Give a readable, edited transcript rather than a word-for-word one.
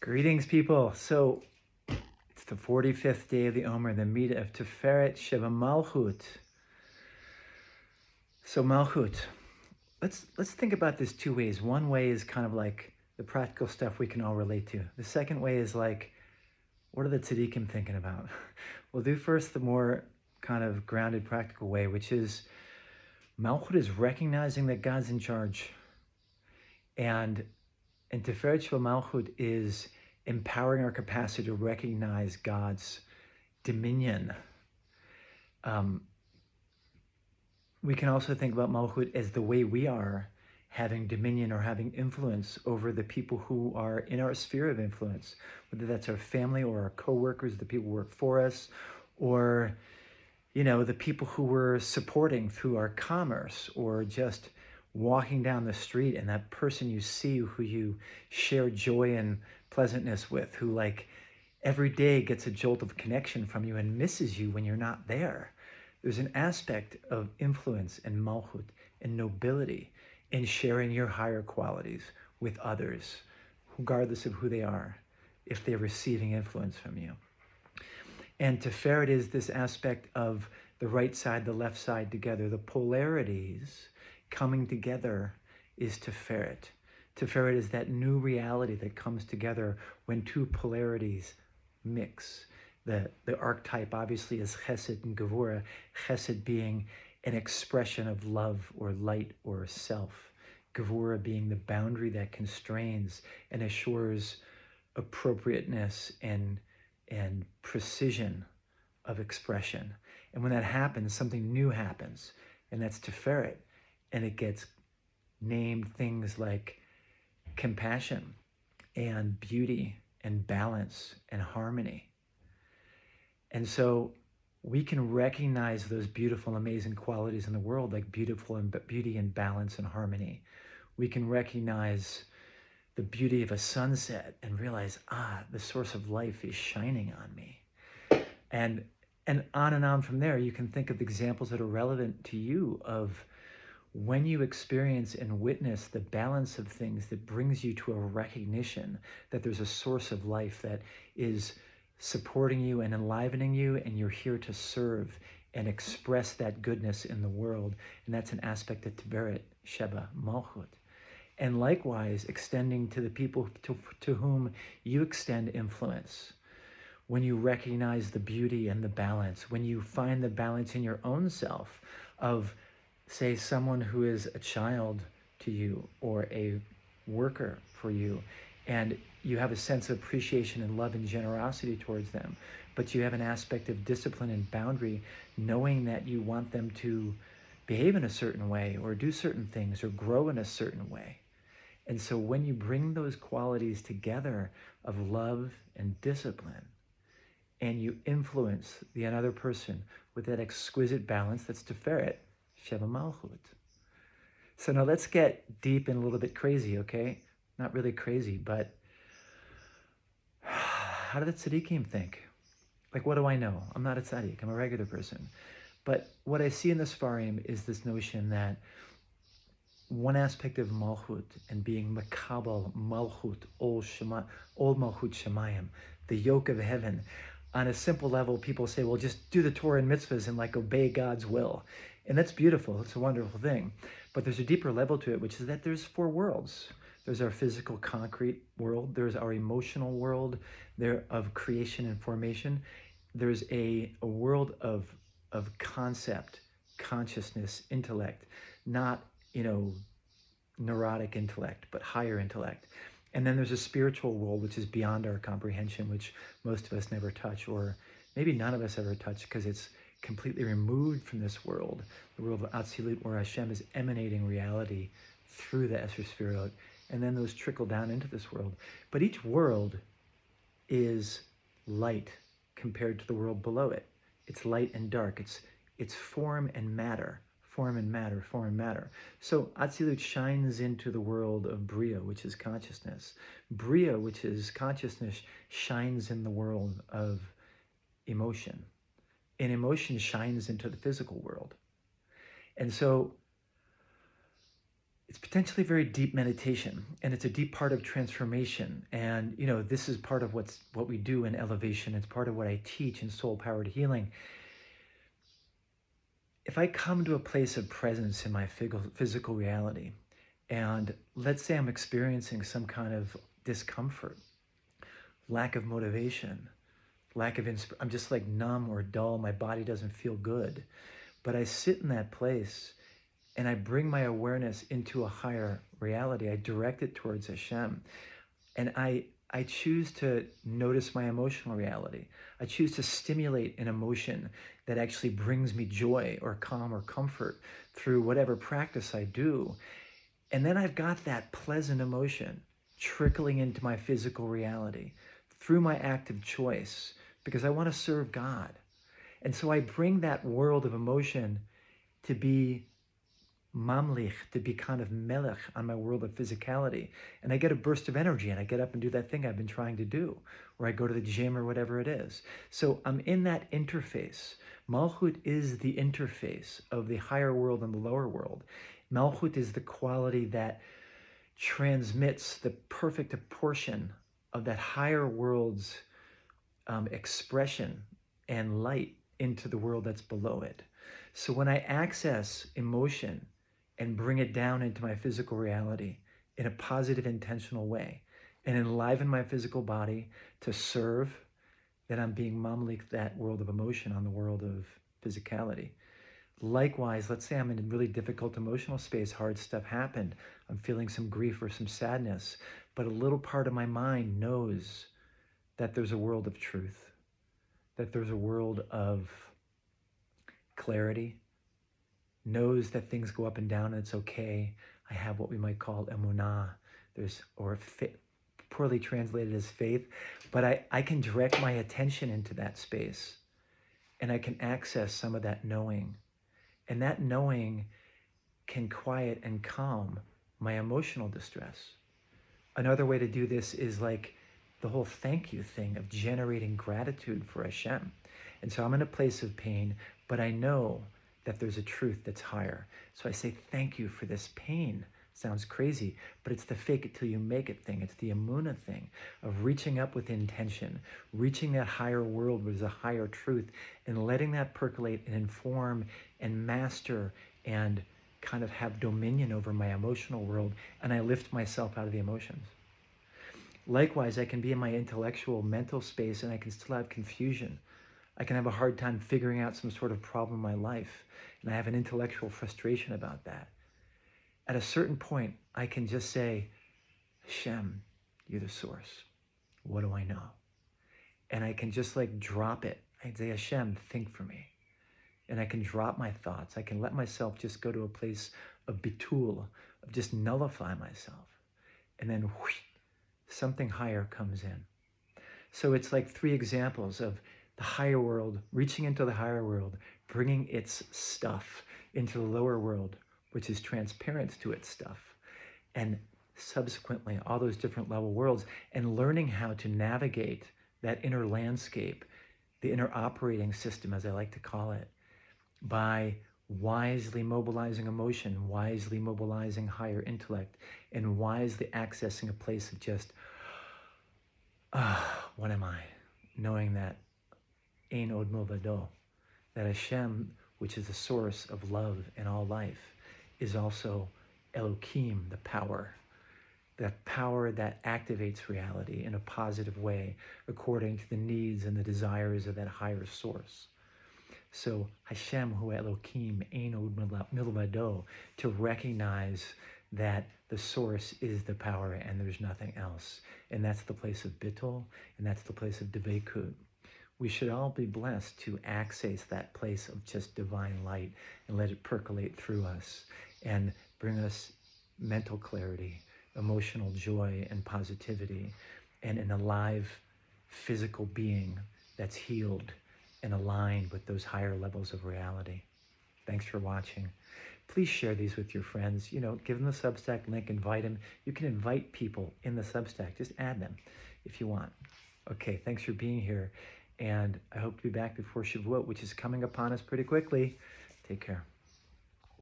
Greetings, people. So it's the 45th day of the Omer, the meet of Tiferet Sheva Malchut. So Malchut, let's think about this two ways. One way is kind of like the practical stuff we can all relate to. The second way is like, what are the tzaddikim thinking about? We'll do first the more kind of grounded, practical way, which is Malchut is recognizing that God's in charge, and Tiferet Sheva Malchut is empowering our capacity to recognize God's dominion. We can also think about Malchut as the way we are having dominion or having influence over the people who are in our sphere of influence, whether that's our family or our coworkers, the people who work for us, or the people who we're supporting through our commerce, or just walking down the street and that person you see who you share joy and pleasantness with, who like every day gets a jolt of connection from you and misses you when you're not there. There's an aspect of influence and malchut and nobility in sharing your higher qualities with others, regardless of who they are, if they're receiving influence from you. And Tiferet is this aspect of the right side, the left side together. The polarities coming together is Tiferet. Tiferet is that new reality that comes together when two polarities mix. The archetype obviously is Chesed and Gevura, Chesed being an expression of love or light or self, Gevura being the boundary that constrains and assures appropriateness and precision of expression. And when that happens, something new happens, and that's Tiferet, and it gets named things like compassion and beauty and balance and harmony. And so we can recognize those beautiful, amazing qualities in the world, like beauty and balance and harmony. We can recognize the beauty of a sunset and realize, the source of life is shining on me. And on from there, you can think of examples that are relevant to you of when you experience and witness the balance of things that brings you to a recognition that there's a source of life that is supporting you and enlivening you, and you're here to serve and express that goodness in the world. And that's an aspect of Tiferet Sheva Malchut. And likewise, extending to the people to whom you extend influence. When you recognize the beauty and the balance, when you find the balance in your own self of, say, someone who is a child to you or a worker for you, and you have a sense of appreciation and love and generosity towards them, but you have an aspect of discipline and boundary, knowing that you want them to behave in a certain way or do certain things or grow in a certain way. And so when you bring those qualities together of love and discipline, and you influence the other person with that exquisite balance, that's Tiferet Sheva Malchut. So now let's get deep and a little bit crazy, okay? Not really crazy, but how do the tzaddikim think? Like, what do I know? I'm not a tzaddik, I'm a regular person. But what I see in the Sfarim is this notion that one aspect of Malchut and being Makabal Malchut, old Malchut Shemayim, the yoke of heaven. On a simple level, people say, well, just do the Torah and mitzvahs and like obey God's will. And that's beautiful, it's a wonderful thing. But there's a deeper level to it, which is that there's four worlds. There's our physical, concrete world. There's our emotional world there of creation and formation. There's a world of concept, consciousness, intellect, not, neurotic intellect, but higher intellect. And then there's a spiritual world, which is beyond our comprehension, which most of us never touch, or maybe none of us ever touch because it's completely removed from this world, the world of Atzilut, where Hashem is emanating reality through the Esher Sefirot, and then those trickle down into this world. But each world is light compared to the world below it. It's light and dark. It's form and matter. Form and matter, form and matter. So Atzilut shines into the world of Bria, which is consciousness. Bria, which is consciousness, shines in the world of emotion. And emotion shines into the physical world. And so it's potentially very deep meditation, and it's a deep part of transformation. And this is part of what we do in elevation. It's part of what I teach in soul powered healing. If I come to a place of presence in my physical reality, and let's say I'm experiencing some kind of discomfort, lack of motivation, I'm just like numb or dull, my body doesn't feel good, but I sit in that place and I bring my awareness into a higher reality. I direct it towards Hashem. And I choose to notice my emotional reality. I choose to stimulate an emotion that actually brings me joy or calm or comfort through whatever practice I do. And then I've got that pleasant emotion trickling into my physical reality through my active choice because I want to serve God. And so I bring that world of emotion to be mamlich, to be kind of melech on my world of physicality. And I get a burst of energy and I get up and do that thing I've been trying to do, or I go to the gym or whatever it is. So I'm in that interface. Malchut is the interface of the higher world and the lower world. Malchut is the quality that transmits the perfect portion of that higher world's expression and light into the world that's below it. So when I access emotion and bring it down into my physical reality in a positive, intentional way, and enliven my physical body to serve, then I'm being mamlik that world of emotion on the world of physicality. Likewise, let's say I'm in a really difficult emotional space, hard stuff happened, I'm feeling some grief or some sadness, but a little part of my mind knows that there's a world of truth, that there's a world of clarity, knows that things go up and down and it's okay. I have what we might call emunah, poorly translated as faith, but I can direct my attention into that space and I can access some of that knowing. And that knowing can quiet and calm my emotional distress. Another way to do this is like the whole thank you thing of generating gratitude for Hashem. And so I'm in a place of pain, but I know that there's a truth that's higher. So I say, thank you for this pain. Sounds crazy, but it's the fake it till you make it thing. It's the emunah thing of reaching up with intention, reaching that higher world where there's a higher truth, and letting that percolate and inform and master and kind of have dominion over my emotional world, and I lift myself out of the emotions. Likewise, I can be in my intellectual, mental space and I can still have confusion. I can have a hard time figuring out some sort of problem in my life, and I have an intellectual frustration about that. At a certain point, I can just say, Hashem, you're the source. What do I know? And I can just like drop it. I say, Hashem, think for me. And I can drop my thoughts. I can let myself just go to a place of bitul, of just nullify myself. And then whoosh, something higher comes in. So it's like 3 examples of the higher world, reaching into the higher world, bringing its stuff into the lower world, which is transparent to its stuff. And subsequently, all those different level worlds, and learning how to navigate that inner landscape, the inner operating system, as I like to call it, by wisely mobilizing emotion, wisely mobilizing higher intellect, and wisely accessing a place of just, what am I? Knowing that ein od milvado, that Hashem, which is the source of love in all life, is also Elohim, the power. That power that activates reality in a positive way according to the needs and the desires of that higher source. So Hashem hu Elohim ein od milvado, to recognize that the source is the power and there's nothing else. And that's the place of bittul, and that's the place of dveikut. We should all be blessed to access that place of just divine light and let it percolate through us and bring us mental clarity, emotional joy and positivity, and an alive physical being that's healed and aligned with those higher levels of reality. Thanks for watching. Please share these with your friends. Give them the Substack link, invite them. You can invite people in the Substack. Just add them if you want. Okay, thanks for being here. And I hope to be back before Shavuot, which is coming upon us pretty quickly. Take care.